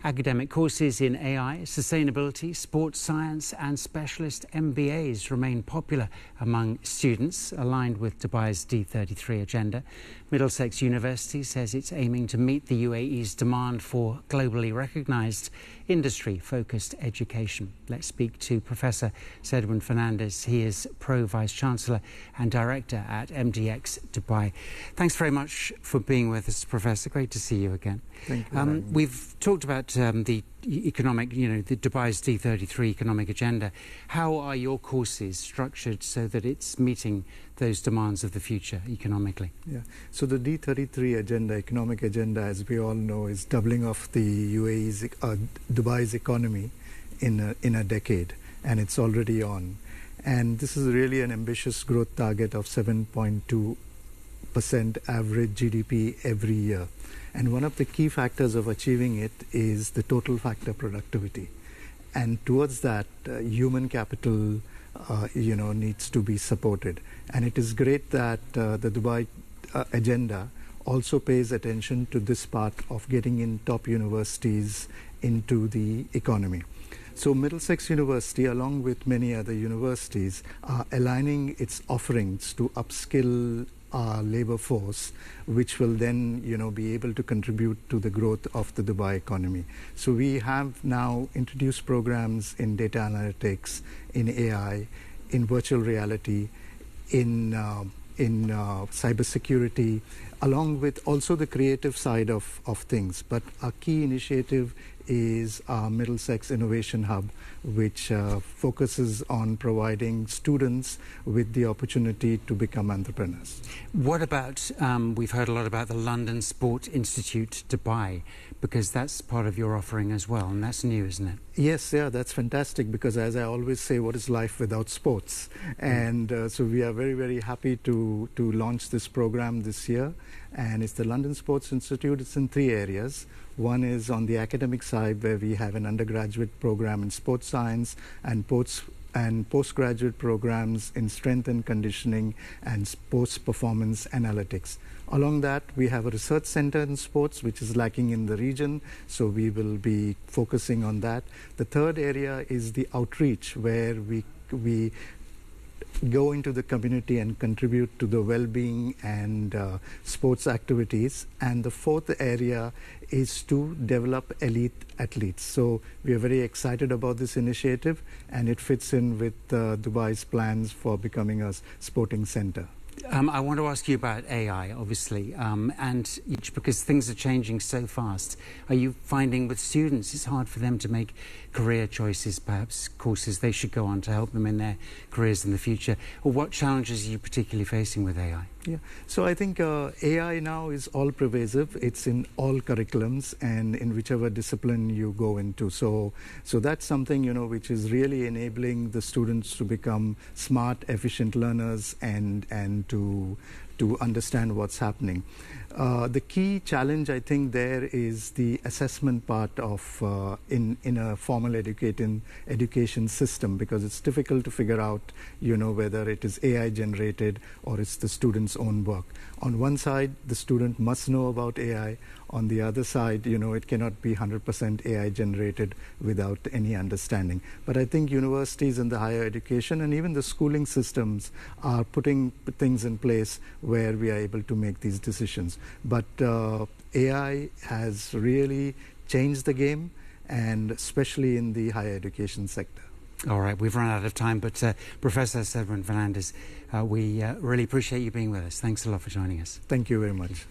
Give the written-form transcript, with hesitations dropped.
Academic courses in AI, sustainability, sports science and specialist MBAs remain popular among students, aligned with Dubai's D33 agenda. Middlesex University says it's aiming to meet the UAE's demand for globally recognised industry-focused education. Let's speak to Professor Cedwyn Fernandes. He is Pro-Vice Chancellor and Director at MDX Dubai. Thanks very much for being with us, Professor. Great to see you again. Thank you. We've talked about the economic, the Dubai's D33 economic agenda. How are your courses structured so that it's meeting those demands of the future economically? Yeah. So the D33 agenda, economic agenda, as we all know, is doubling of the Dubai's economy in a decade, and it's already on. And this is really an ambitious growth target of 7.2% average GDP every year. And one of the key factors of achieving it is the total factor productivity. And towards that, human capital, needs to be supported. And it is great that the Dubai agenda also pays attention to this part of getting in top universities into the economy. So Middlesex University, along with many other universities, are aligning its offerings to upskill our labor force, which will then, be able to contribute to the growth of the Dubai economy. So we have now introduced programs in data analytics, in AI, in virtual reality, in cybersecurity, along with also the creative side of things. But our key initiative is our Middlesex Innovation Hub, which focuses on providing students with the opportunity to become entrepreneurs. What about, we've heard a lot about the London Sport Institute Dubai, because that's part of your offering as well, and that's new, isn't it? Yes, yeah, that's fantastic, because as I always say, what is life without sports? And so we are very, very happy to launch this program this year. And it's the London Sports Institute. It's in 3 areas. One is on the academic side, where we have an undergraduate program in sports science and postgraduate programs in strength and conditioning and sports performance analytics. Along that, we have a research center in sports, which is lacking in the region, so we will be focusing on that. The third area is the outreach, where we go into the community and contribute to the well-being and sports activities. And the fourth area is to develop elite athletes. So we are very excited about this initiative, and it fits in with Dubai's plans for becoming a sporting center. I want to ask you about AI, obviously, and because things are changing so fast. Are you finding with students it's hard for them to make career choices, perhaps courses they should go on to help them in their careers in the future? Or what challenges are you particularly facing with AI? Yeah, so I think AI now is all pervasive. It's in all curriculums and in whichever discipline you go into. So that's something, which is really enabling the students to become smart, efficient learners and to understand what's happening. The key challenge, I think, there is the assessment part of in a formal education system, because it's difficult to figure out, whether it is AI generated or it's the student's own work. On one side, the student must know about AI. On the other side, it cannot be 100% AI generated without any understanding. But I think universities and the higher education and even the schooling systems are putting things in place where we are able to make these decisions. But AI has really changed the game, and especially in the higher education sector. All right, we've run out of time, but Professor Cedwyn Fernandes, we really appreciate you being with us. Thanks a lot for joining us. Thank you very much.